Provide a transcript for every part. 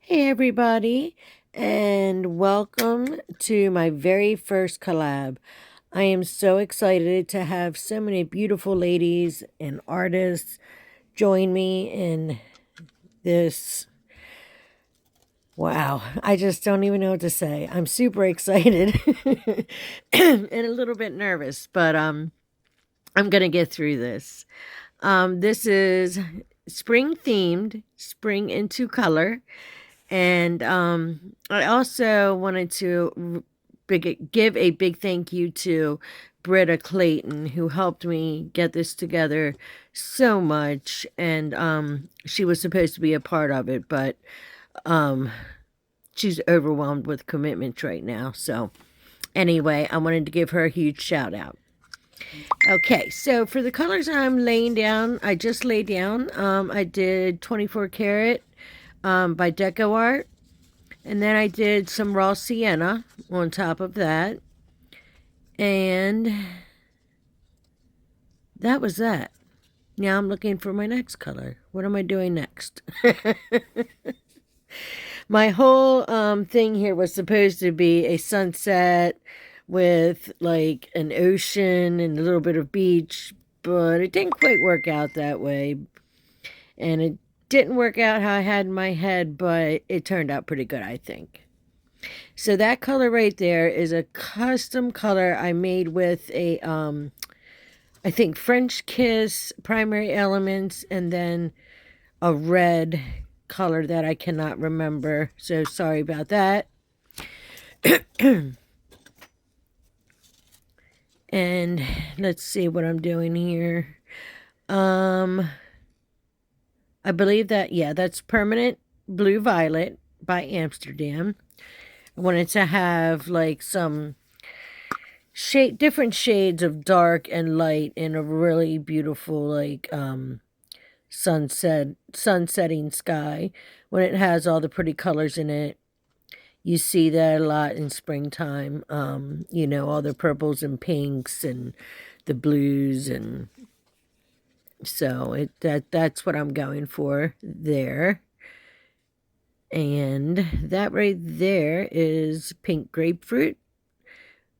Hey everybody, and welcome to my very first collab. I am so excited to have so many beautiful ladies and artists join me in this. Wow, I just don't even know what to say. I'm super excited and a little bit nervous, but I'm going to get through this. This is spring themed, spring into color. And I also wanted to give a big thank you to Britta Clayton, who helped me get this together so much. And she was supposed to be a part of it, but um, she's overwhelmed with commitments right now. So anyway, I wanted to give her a huge shout out. Okay, so for the colors I'm laying down, I just laid down. I did 24 karat by Decoart. And then I did some raw sienna on top of that. And that was that. Now I'm looking for my next color. What am I doing next? My whole thing here was supposed to be a sunset with like an ocean and a little bit of beach, but it didn't quite work out that way. And it didn't work out how I had in my head, but it turned out pretty good, I think. So that color right there is a custom color I made with a I think French Kiss primary elements and then a red color that I cannot remember. So sorry about that. And let's see what I'm doing here. I believe that, yeah, that's Permanent Blue Violet by Amsterdam. I wanted to have like some different shades of dark and light in a really beautiful like sunsetting sky. When it has all the pretty colors in it, you see that a lot in springtime. You know, all the purples and pinks and the blues, and so that's what I'm going for there. And that right there is pink grapefruit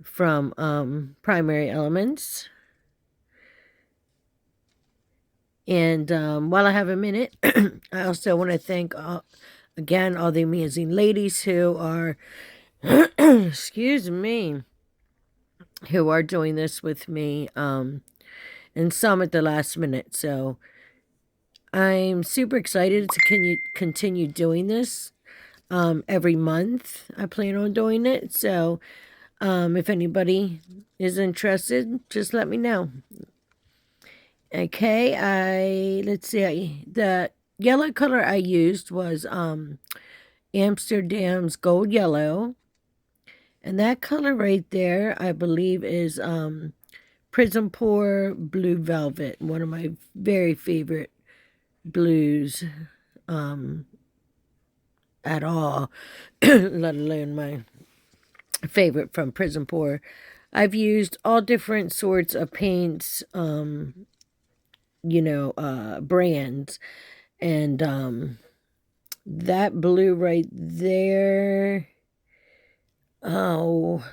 from Primary Elements. And while I have a minute, I also want to thank, again, all the amazing ladies who are, excuse me, who are doing this with me, and some at the last minute. So I'm super excited to continue doing this every month. I plan on doing it. So if anybody is interested, just let me know. Okay, let's see. The yellow color I used was Amsterdam's Gold Yellow. And that color right there, I believe, is Prism Pour Blue Velvet. One of my very favorite blues at all, let alone my favorite from Prism Pour. I've used all different sorts of paints, brands. And that blue right there, oh,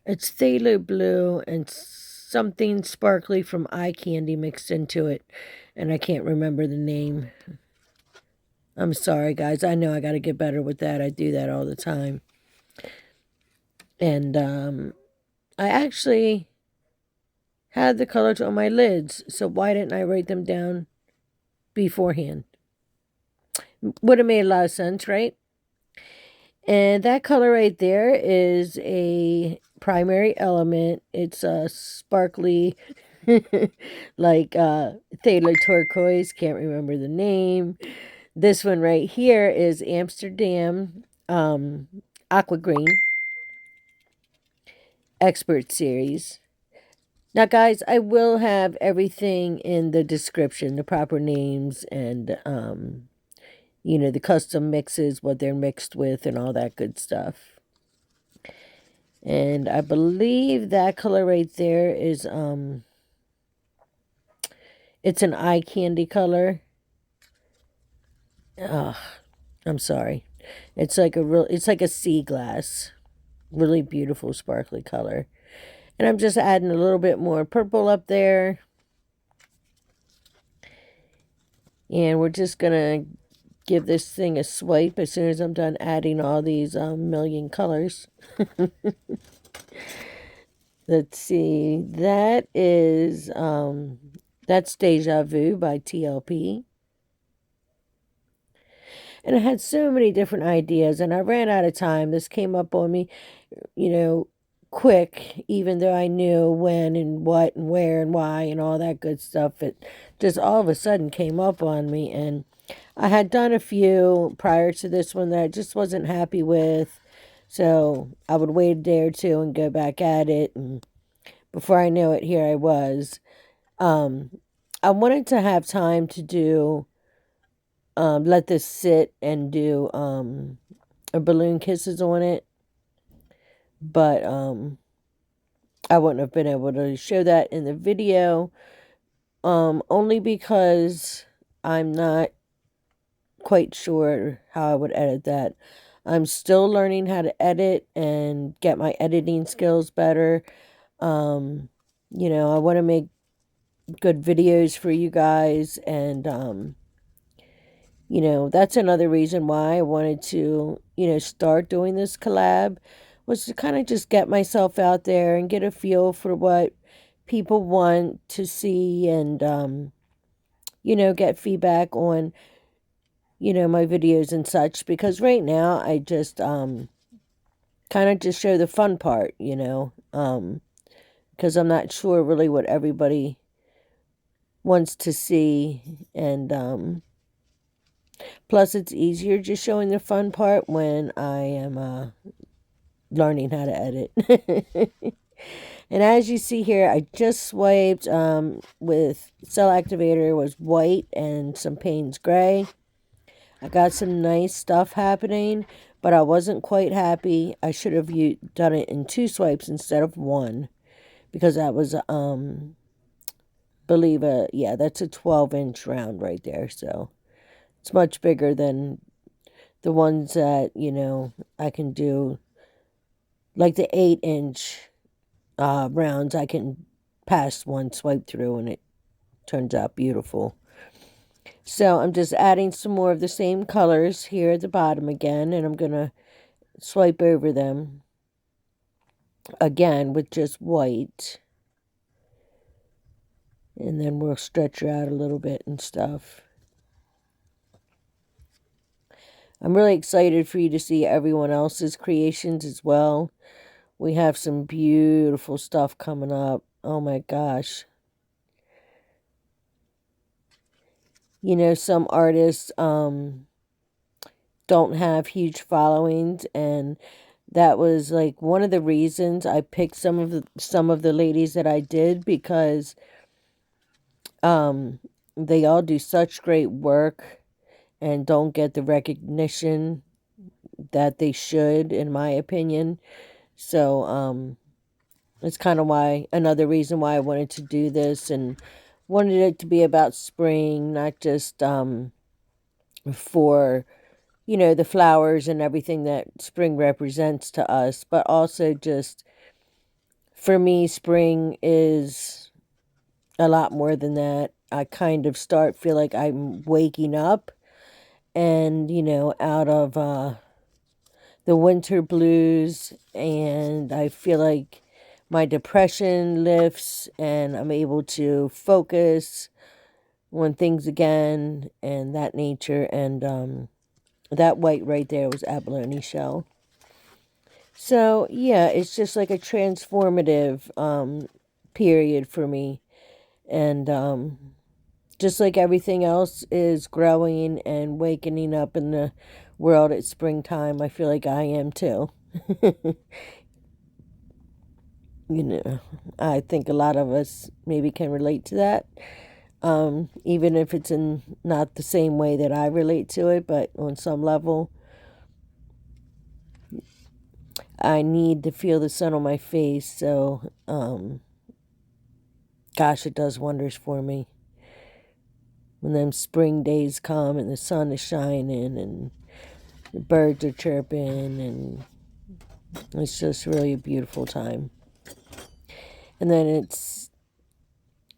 it's phthalo blue and something sparkly from eye candy mixed into it, and I can't remember the name. I'm sorry, guys. I know I got to get better with that. I do that all the time. And I actually had the colors on my lids, so why didn't I write them down beforehand? Would have made a lot of sense, right? And that color right there is a primary element. It's a sparkly, like phthalo turquoise. Can't remember the name. This one right here is Amsterdam Aqua Green Expert Series. Now, guys, I will have everything in the description, the proper names and, the custom mixes, what they're mixed with and all that good stuff. And I believe that color right there is, it's an eye candy color. Ugh, I'm sorry. It's like a sea glass. Really beautiful sparkly color. And I'm just adding a little bit more purple up there. And we're just going to give this thing a swipe as soon as I'm done adding all these million colors. Let's see. That's Dejavu by TLP. And I had so many different ideas, and I ran out of time. This came up on me, quick, even though I knew when and what and where and why and all that good stuff. It just all of a sudden came up on me, and I had done a few prior to this one that I just wasn't happy with. So I would wait a day or two and go back at it, and before I knew it, here I was. I wanted to have time to do, let this sit and do a balloon kisses on it, but I wouldn't have been able to show that in the video, only because I'm not quite sure how I would edit that. I'm still learning how to edit and get my editing skills better. I want to make good videos for you guys, and that's another reason why I wanted to, start doing this collab, was to kind of just get myself out there and get a feel for what people want to see, and get feedback on, my videos and such, because right now I just kind of just show the fun part, because I'm not sure really what everybody wants to see, and plus it's easier just showing the fun part when I am learning how to edit. And as you see here, I just swiped with cell activator was white and some Payne's gray. I got some nice stuff happening, but I wasn't quite happy. I should have done it in 2 swipes instead of 1, because that was that's a 12-inch round right there, so it's much bigger than the ones that I can do, like the 8-inch rounds. I can pass 1 swipe through and it turns out beautiful. So I'm just adding some more of the same colors here at the bottom again, and I'm going to swipe over them again with just white. And then we'll stretch her out a little bit and stuff. I'm really excited for you to see everyone else's creations as well. We have some beautiful stuff coming up. Oh my gosh. Some artists don't have huge followings, and that was like one of the reasons I picked some of the ladies that I did, because they all do such great work and don't get the recognition that they should, in my opinion. So it's kind of another reason why I wanted to do this, and wanted it to be about spring, not just for the flowers and everything that spring represents to us, but also just, for me, spring is a lot more than that. I kind of feel like I'm waking up, and out of the winter blues, and I feel like my depression lifts and I'm able to focus on things again, and that nature. And that white right there was abalone shell. So yeah, it's just like a transformative period for me, and just like everything else is growing and wakening up in the world at springtime, I feel like I am too. I think a lot of us maybe can relate to that, even if it's in not the same way that I relate to it, but on some level. I need to feel the sun on my face, so gosh, it does wonders for me when them spring days come and the sun is shining, and The birds are chirping, and it's just really a beautiful time. And then it's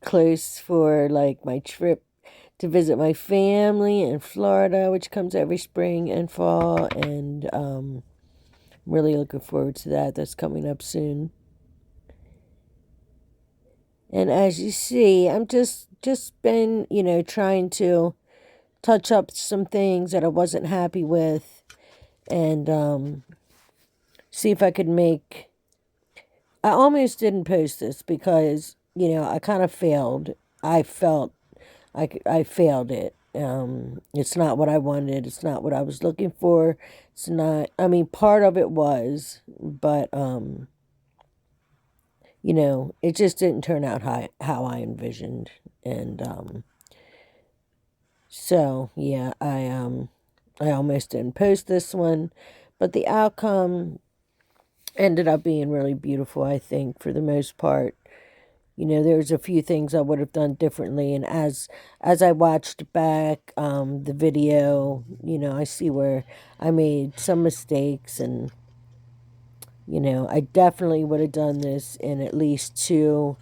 close for like my trip to visit my family in Florida, which comes every spring and fall, and I'm really looking forward to that. That's coming up soon. And as you see, I'm just been, trying to touch up some things that I wasn't happy with, and see if I could make. I almost didn't post this because, I kind of failed. I felt I failed it. It's not what I wanted. It's not what I was looking for. It's not, I mean, part of it was, but, it just didn't turn out how I envisioned. And so, yeah, I almost didn't post this one, but the outcome ended up being really beautiful, I think, for the most part. There's a few things I would have done differently, and as I watched back the video, I see where I made some mistakes, and I definitely would have done this in at least 2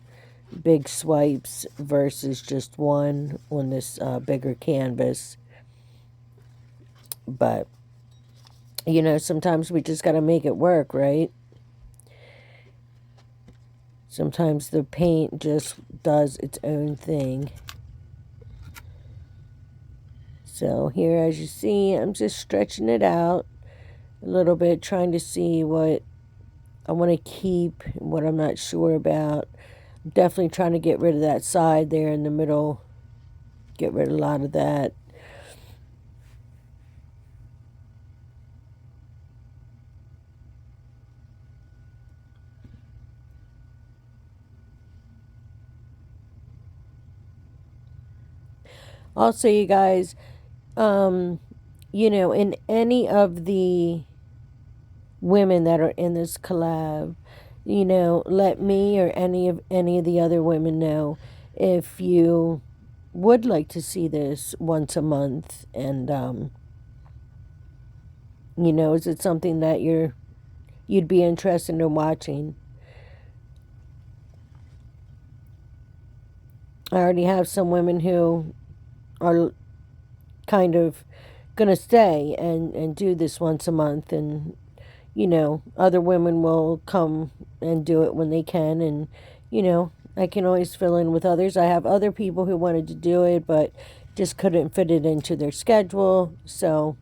big swipes versus just one on this bigger canvas. But sometimes we just got to make it work, right? Sometimes the paint just does its own thing. So here, as you see, I'm just stretching it out a little bit, trying to see what I want to keep, what I'm not sure about. I'm definitely trying to get rid of that side there in the middle, get rid of a lot of that. Also, you guys, in any of the women that are in this collab, let me or any of the other women know if you would like to see this once a month, and is it something that you'd be interested in watching? I already have some women who are kind of gonna stay and do this once a month, and other women will come and do it when they can, and I can always fill in with others. I have other people who wanted to do it but just couldn't fit it into their schedule, so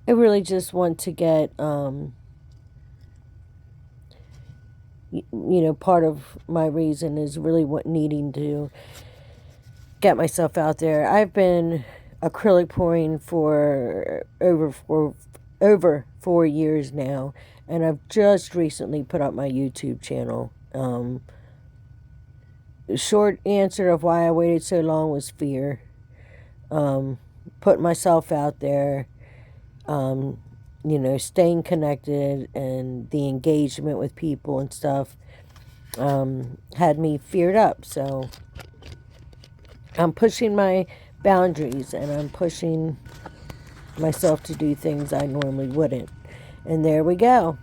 I really just want to get part of my reason is really needing to get myself out there. I've been acrylic pouring for over 4 years now, and I've just recently put up my YouTube channel. The short answer of why I waited so long was fear. Putting myself out there, staying connected, and the engagement with people and stuff had me feared up. So I'm pushing my boundaries, and I'm pushing myself to do things I normally wouldn't. And there we go.